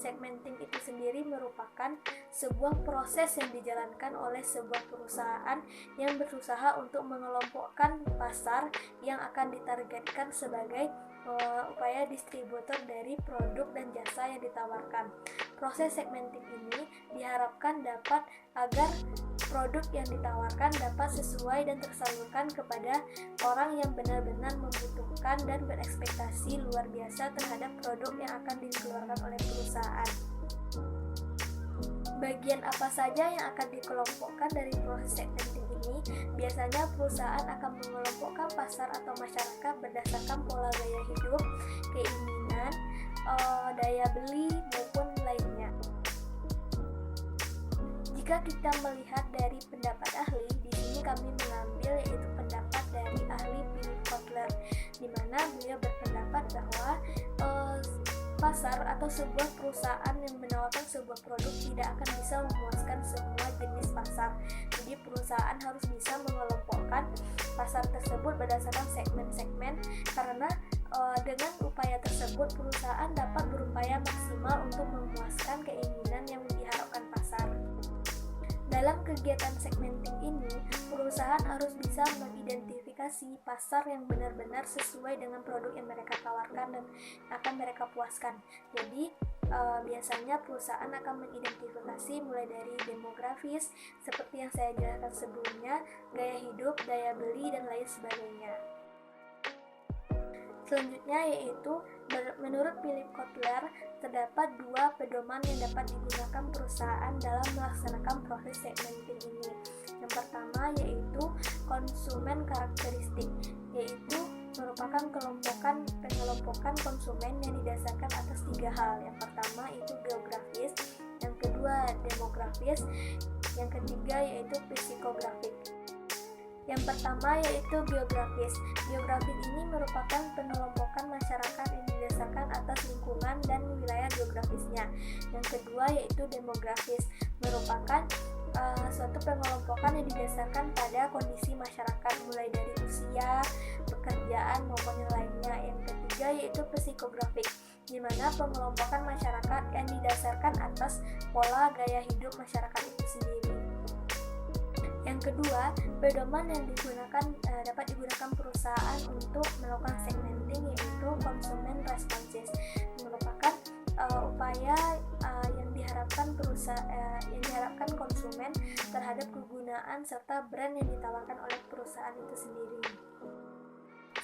segmenting itu sendiri merupakan sebuah proses yang dijalankan oleh sebuah perusahaan yang berusaha untuk mengelompokkan pasar yang akan ditargetkan sebagai upaya distributor dari produk dan jasa yang ditawarkan. Proses segmenting ini diharapkan dapat agar produk yang ditawarkan dapat sesuai dan tersalurkan kepada orang yang benar-benar membutuhkan dan berekspektasi luar biasa terhadap produk yang akan dikeluarkan oleh perusahaan. Bagian apa saja yang akan dikelompokkan dari proses segmenting ini? Biasanya perusahaan akan mengelompokkan pasar atau masyarakat berdasarkan pola gaya hidup, keinginan, daya beli, maupun lainnya. Jika kita melihat dari pendapat ahli, di sini kami mengambil yaitu pendapat dari ahli Philip Kotler, di mana beliau berpendapat bahwa pasar atau sebuah perusahaan yang menawarkan sebuah produk tidak akan bisa memuaskan semua jenis pasar. Jadi perusahaan harus bisa mengelompokkan pasar tersebut berdasarkan segmen-segmen, karena dengan upaya tersebut perusahaan dapat berupaya maksimal untuk memuaskan keinginan yang diharapkan pasar. Dalam kegiatan segmenting ini, perusahaan harus bisa mengidentifikasi pasar yang benar-benar sesuai dengan produk yang mereka tawarkan dan akan mereka puaskan. Jadi, biasanya perusahaan akan mengidentifikasi mulai dari demografis, seperti yang saya jelaskan sebelumnya, gaya hidup, daya beli, dan lain sebagainya. Selanjutnya yaitu, menurut Philip Kotler, terdapat dua pedoman yang dapat digunakan perusahaan dalam melaksanakan proses segmenting ini. Yang pertama yaitu konsumen karakteristik, yaitu merupakan pengelompokan konsumen yang didasarkan atas tiga hal. Yang pertama itu geografis, yang kedua demografis, yang ketiga yaitu psikografik. Yang pertama yaitu geografis. Geografis ini merupakan pengelompokan masyarakat yang didasarkan atas lingkungan dan wilayah geografisnya. Yang kedua yaitu demografis, merupakan suatu pengelompokan yang didasarkan pada kondisi masyarakat mulai dari usia, pekerjaan maupun yang lainnya. Yang ketiga yaitu psikografik, di mana pengelompokan masyarakat yang didasarkan atas pola gaya hidup masyarakat itu sendiri. Yang kedua, pedoman yang dapat digunakan perusahaan untuk melakukan segmenting yaitu konsumen responses, merupakan upaya yang diharapkan konsumen terhadap kegunaan serta brand yang ditawarkan oleh perusahaan itu sendiri.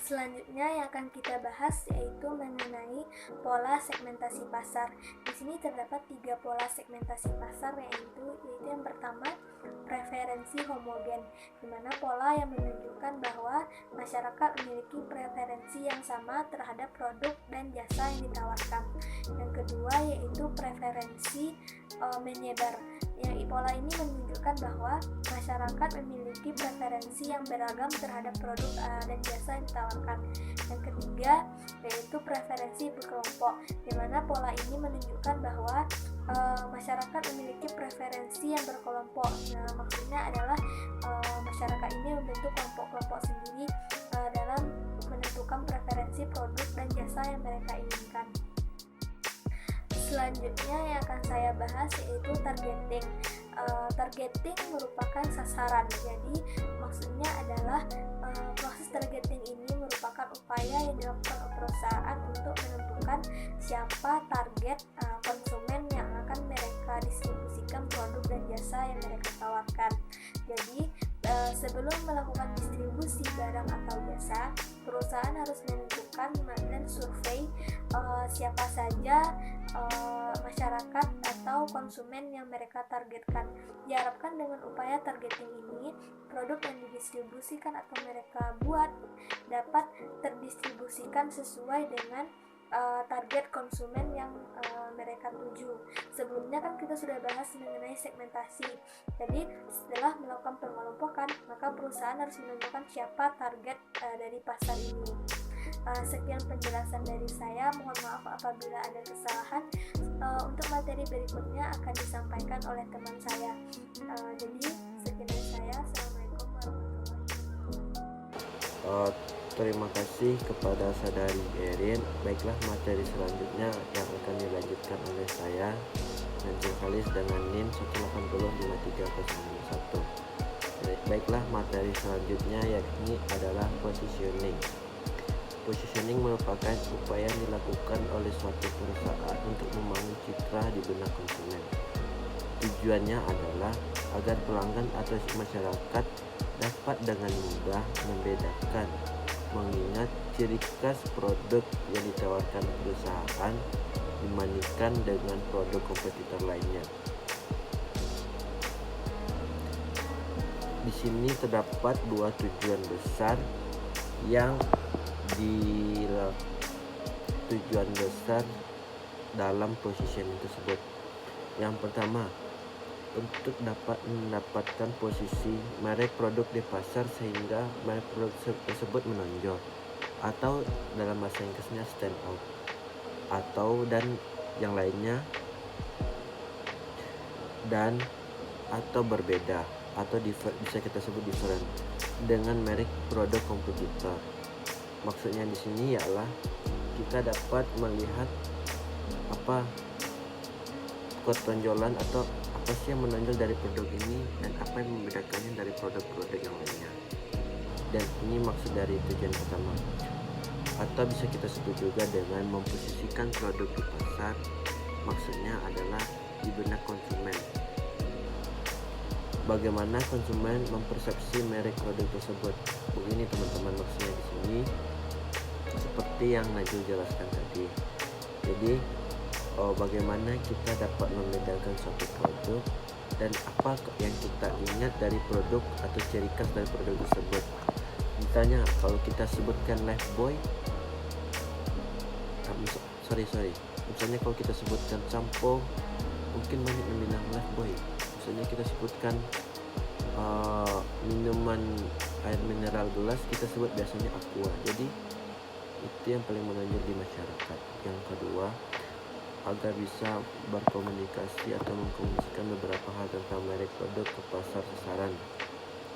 Selanjutnya yang akan kita bahas yaitu mengenai pola segmentasi pasar. Di sini terdapat 3 pola segmentasi pasar, yaitu yang pertama preferensi homogen, di mana pola yang menunjukkan bahwa masyarakat memiliki preferensi yang sama terhadap produk dan jasa yang ditawarkan. Yang kedua yaitu preferensi menyebar. Yang pola ini menunjukkan bahwa masyarakat memiliki preferensi yang beragam terhadap produk dan jasa yang ditawarkan. Yang ketiga yaitu preferensi berkelompok, di mana pola ini menunjukkan bahwa masyarakat memiliki preferensi yang berkelompok. Nah, maksudnya adalah masyarakat ini membentuk kelompok-kelompok sendiri dalam menentukan preferensi produk dan jasa yang mereka inginkan. Selanjutnya yang akan saya bahas yaitu targeting. Targeting merupakan sasaran. Jadi maksudnya adalah proses targeting ini merupakan upaya yang dilakukan oleh perusahaan untuk menentukan siapa target konsumen yang akan mereka distribusikan produk dan jasa yang mereka tawarkan. Jadi sebelum melakukan distribusi barang atau jasa, perusahaan harus menentukan dan survei siapa saja masyarakat atau konsumen yang mereka targetkan. Diharapkan dengan upaya targeting ini, produk yang didistribusikan atau mereka buat dapat terdistribusikan sesuai dengan target konsumen yang mereka tuju. Sebelumnya kan kita sudah bahas mengenai segmentasi. Jadi setelah melakukan pengelompokan, maka perusahaan harus menentukan siapa target dari pasar ini. Sekian penjelasan dari saya. Mohon maaf apabila ada kesalahan. Untuk materi berikutnya akan disampaikan oleh teman saya. Jadi sekian dari saya. Assalamualaikum warahmatullahi wabarakatuh. Terima kasih kepada saudari Erin. Baiklah, materi selanjutnya yang akan dilanjutkan oleh saya, Najul Khalis dengan NIM 1805301. Baiklah, materi selanjutnya yakni adalah positioning. Positioning merupakan upaya yang dilakukan oleh suatu perusahaan untuk membangun citra di benak konsumen. Tujuannya adalah agar pelanggan atau masyarakat dapat dengan mudah membedakan, mengingat ciri khas produk yang ditawarkan perusahaan dibandingkan dengan produk kompetitor lainnya. Di sini terdapat dua tujuan besar dalam positioning tersebut. Yang pertama, untuk dapat mendapatkan posisi merek produk di pasar sehingga merek produk tersebut menonjol, atau dalam bahasa Inggrisnya stand out, dan yang lainnya, dan atau berbeda, atau bisa kita sebut different dengan merek produk kompetitor. Maksudnya di sini ialah kita dapat melihat apa ketonjolan atau apa sih yang menonjol dari produk ini dan apa yang membedakannya dari produk-produk yang lainnya. Dan ini maksud dari tujuan pertama. Atau bisa kita sebut juga dengan memposisikan produk di pasar. Maksudnya adalah di benak konsumen. Bagaimana konsumen mempersepsi merek produk tersebut? Begini teman-teman, maksudnya di sini seperti yang Najul jelaskan tadi. Jadi bagaimana kita dapat membedakan suatu produk dan apa yang kita ingat dari produk atau ciri khas dari produk tersebut. Misalnya kalau kita sebutkan Lifebuoy, misalnya kalau kita sebutkan sampo, mungkin banyak yang bilang Lifebuoy. Misalnya kita sebutkan minuman air mineral gelas, kita sebut biasanya Aqua. Jadi itu yang paling menonjol di masyarakat. Yang kedua, agar bisa berkomunikasi atau mengkomunikasikan beberapa hal tentang merek produk ke pasar sasaran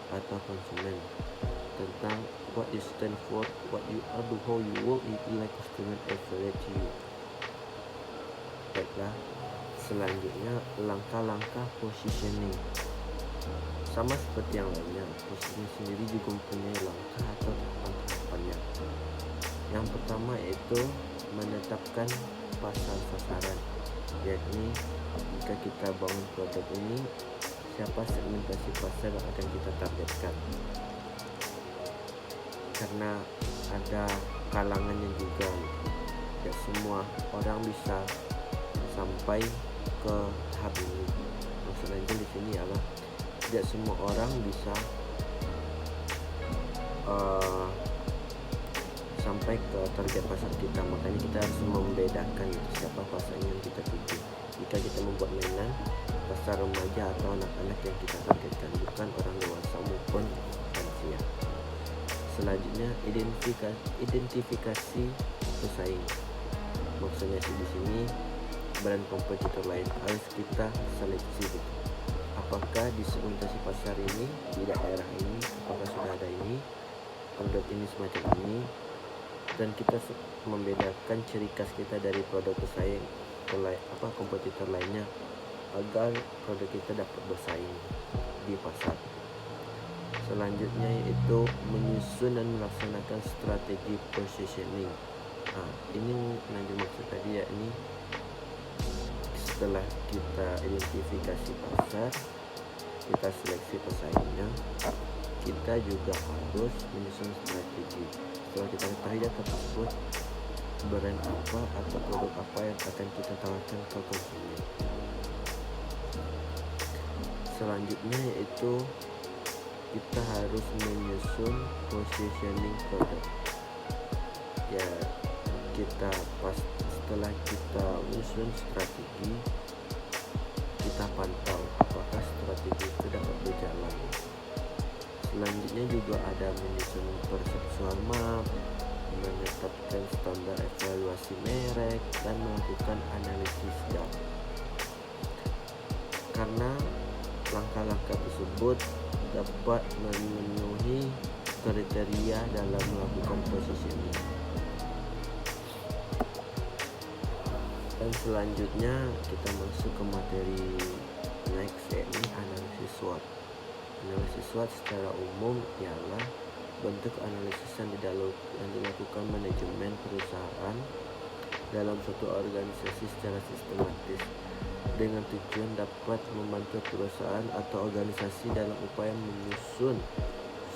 atau konsumen, tentang what you stand for, what you are, how you work, it like customer evaluate you. Baiklah, selanjutnya langkah-langkah positioning. Sama seperti yang lainnya, positioning sendiri juga mempunyai langkah atau tahapan-tahapannya. Yang pertama yaitu menetapkan pasar sasaran, yakni jika kita bangun produk ini, siapa segmentasi pasar yang akan kita targetkan. Karena ada kalangannya juga, tidak semua orang bisa sampai ke tahap ini. Maksudnya di sini adalah tidak semua orang bisa sampai ke target pasar kita. Makanya kita harus membedakan siapa pasar yang kita tuju. Jika kita membuat mainan, pasar remaja atau anak-anak yang kita targetkan, bukan orang dewasa maupun lansia. Selanjutnya identifikasi pesaing. Maksudnya di sini brand kompetitor lain harus kita seleksi. Apakah di segmentasi pasar ini, di daerah ini, apakah sudah ada ini, produk ini semacam ini, dan kita membedakan ciri khas kita dari produk pesaing kompetitor lainnya agar produk kita dapat bersaing di pasar. Selanjutnya yaitu menyusun dan melaksanakan strategi positioning. Ini yang dimaksud tadi, yakni setelah kita identifikasi pasar, kita seleksi pesaingnya, kita juga harus menyusun strategi. Setelah kita ketahui data tersebut, brand apa atau produk apa yang akan kita tawarkan ke konsumen. Selanjutnya yaitu kita harus menyusun positioning produk. Ya, setelah kita menyusun strategi, kita pantau apakah strategi itu dapat berjalan. Selanjutnya juga ada menyusun perceptual map, menetapkan standar evaluasi merek, dan melakukan analisis gap. Karena langkah-langkah tersebut dapat memenuhi kriteria dalam melakukan positioning. Dan selanjutnya kita masuk ke materi next, yakni analisis SWOT. Analisis SWOT secara umum ialah bentuk analisis yang dilakukan manajemen perusahaan dalam suatu organisasi secara sistematis dengan tujuan dapat membantu perusahaan atau organisasi dalam upaya menyusun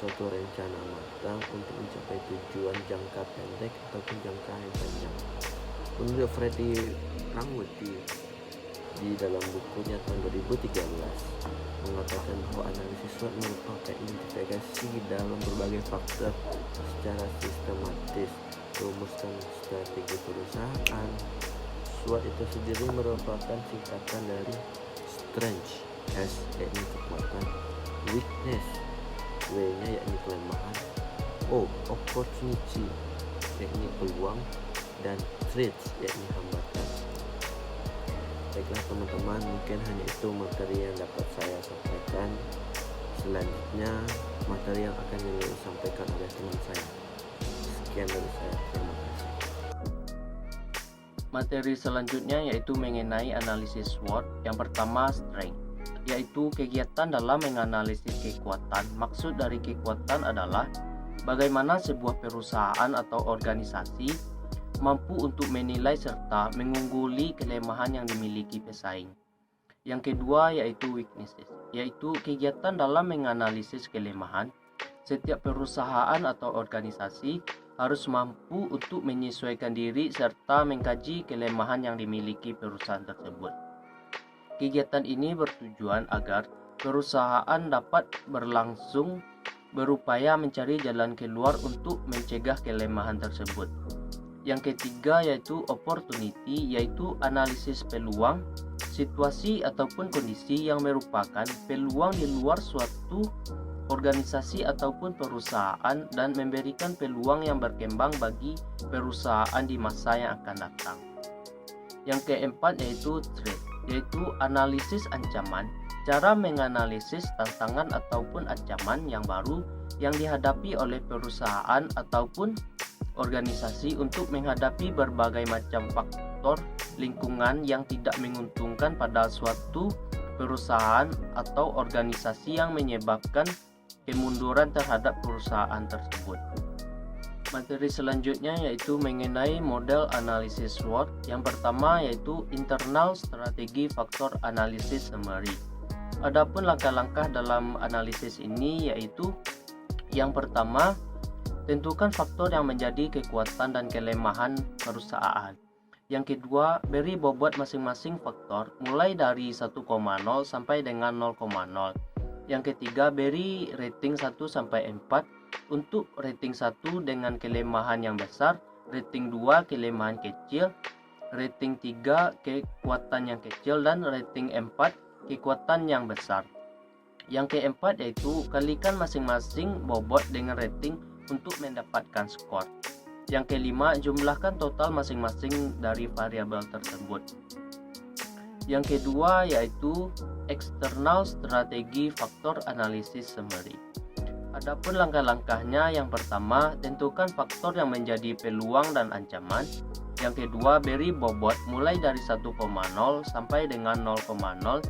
suatu rencana matang untuk mencapai tujuan jangka pendek ataupun jangka yang panjang. Menurut Freddy Prangmuti di dalam bukunya tahun 2013 mengatakan bahwa analisis SWOT merupakan identifikasi dalam berbagai faktor secara sistematis, rumuskan strategi perusahaan. SWOT itu sendiri merupakan singkatan dari strength, S yakni kekuatan, weakness, W-nya yakni kelemahan, O opportunity yakni peluang, dan threats yakni hambatan. Baiklah teman-teman, mungkin hanya itu materi yang dapat saya sampaikan. Selanjutnya materi yang akan disampaikan oleh teman saya. Sekian dari saya, terima kasih. Materi selanjutnya yaitu mengenai analisis SWOT. Yang pertama, strength, yaitu kegiatan dalam menganalisis kekuatan. Maksud dari kekuatan adalah bagaimana sebuah perusahaan atau organisasi mampu untuk menilai serta mengungguli kelemahan yang dimiliki pesaing. Yang kedua yaitu weaknesses, yaitu kegiatan dalam menganalisis kelemahan. Setiap perusahaan atau organisasi harus mampu untuk menyesuaikan diri serta mengkaji kelemahan yang dimiliki perusahaan tersebut. Kegiatan ini bertujuan agar perusahaan dapat berlangsung berupaya mencari jalan keluar untuk mencegah kelemahan tersebut. Yang ketiga yaitu opportunity, yaitu analisis peluang, situasi ataupun kondisi yang merupakan peluang di luar suatu organisasi ataupun perusahaan dan memberikan peluang yang berkembang bagi perusahaan di masa yang akan datang. Yang keempat yaitu threat, yaitu analisis ancaman, cara menganalisis tantangan ataupun ancaman yang baru yang dihadapi oleh perusahaan ataupun organisasi untuk menghadapi berbagai macam faktor lingkungan yang tidak menguntungkan pada suatu perusahaan atau organisasi yang menyebabkan kemunduran terhadap perusahaan tersebut. Materi selanjutnya yaitu mengenai model analisis SWOT. Yang pertama yaitu internal strategi faktor analisis summary. Adapun langkah-langkah dalam analisis ini yaitu yang pertama, tentukan faktor yang menjadi kekuatan dan kelemahan perusahaan. Yang kedua, beri bobot masing-masing faktor mulai dari 1,0 sampai dengan 0,0. Yang ketiga, beri rating 1 sampai 4. Untuk rating 1 dengan kelemahan yang besar, rating 2 kelemahan kecil, rating 3 kekuatan yang kecil, dan rating 4 kekuatan yang besar. Yang keempat yaitu kalikan masing-masing bobot dengan rating untuk mendapatkan skor. Yang kelima, jumlahkan total masing-masing dari variabel tersebut. Yang kedua yaitu external strategi faktor analisis summary. Adapun langkah-langkahnya, yang pertama, tentukan faktor yang menjadi peluang dan ancaman. Yang kedua, beri bobot mulai dari 1,0 sampai dengan 0,0.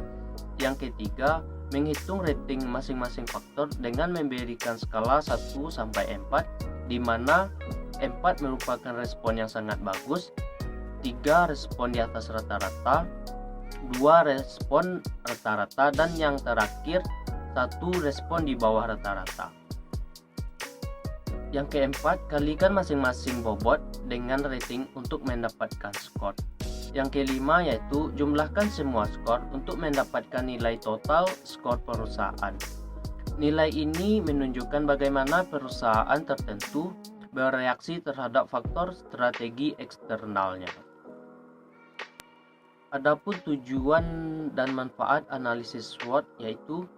Yang ketiga, menghitung rating masing-masing faktor dengan memberikan skala 1 sampai 4, di mana 4 merupakan respon yang sangat bagus, 3 respon di atas rata-rata, 2 respon rata-rata, dan yang terakhir 1 respon di bawah rata-rata. Yang keempat, kalikan masing-masing bobot dengan rating untuk mendapatkan skor. Yang kelima yaitu jumlahkan semua skor untuk mendapatkan nilai total skor perusahaan. Nilai ini menunjukkan bagaimana perusahaan tertentu bereaksi terhadap faktor strategi eksternalnya. Adapun tujuan dan manfaat analisis SWOT yaitu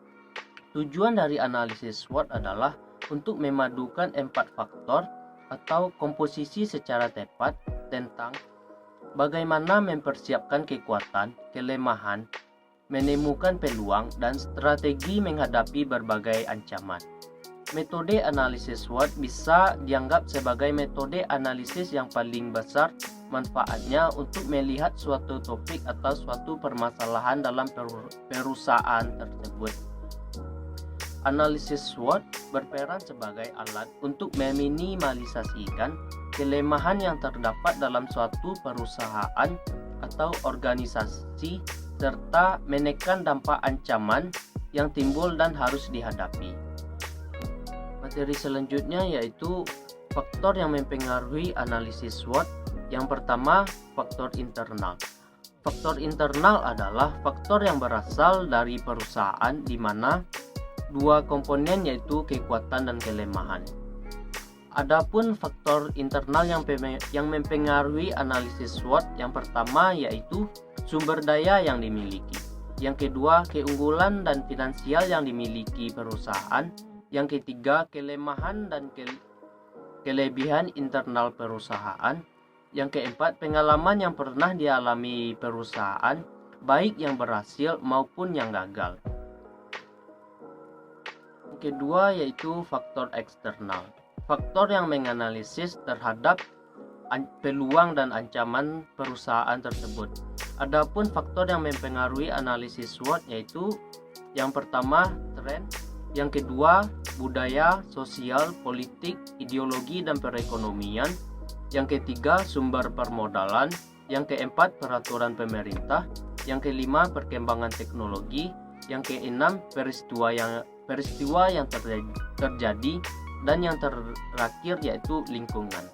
tujuan dari analisis SWOT adalah untuk memadukan 4 faktor atau komposisi secara tepat tentang bagaimana mempersiapkan kekuatan, kelemahan, menemukan peluang, dan strategi menghadapi berbagai ancaman. Metode analisis SWOT bisa dianggap sebagai metode analisis yang paling besar manfaatnya untuk melihat suatu topik atau suatu permasalahan dalam perusahaan tersebut. Analisis SWOT berperan sebagai alat untuk meminimalisasikan kelemahan yang terdapat dalam suatu perusahaan atau organisasi serta menekan dampak ancaman yang timbul dan harus dihadapi. Materi selanjutnya yaitu faktor yang mempengaruhi analisis SWOT. Yang pertama, faktor internal. Faktor internal adalah faktor yang berasal dari perusahaan di mana dua komponen yaitu kekuatan dan kelemahan. Adapun faktor internal yang mempengaruhi analisis SWOT, yang pertama yaitu sumber daya yang dimiliki. Yang kedua, keunggulan dan finansial yang dimiliki perusahaan. Yang ketiga, kelemahan dan kelebihan internal perusahaan. Yang keempat, pengalaman yang pernah dialami perusahaan, baik yang berhasil maupun yang gagal. Yang kedua yaitu faktor eksternal. Faktor yang menganalisis terhadap peluang dan ancaman perusahaan tersebut. Adapun faktor yang mempengaruhi analisis SWOT yaitu yang pertama, tren. Yang kedua, budaya, sosial, politik, ideologi, dan perekonomian. Yang ketiga, sumber permodalan. Yang keempat, peraturan pemerintah. Yang kelima, perkembangan teknologi. Yang keenam, peristiwa yang terjadi. Dan yang terakhir yaitu lingkungan.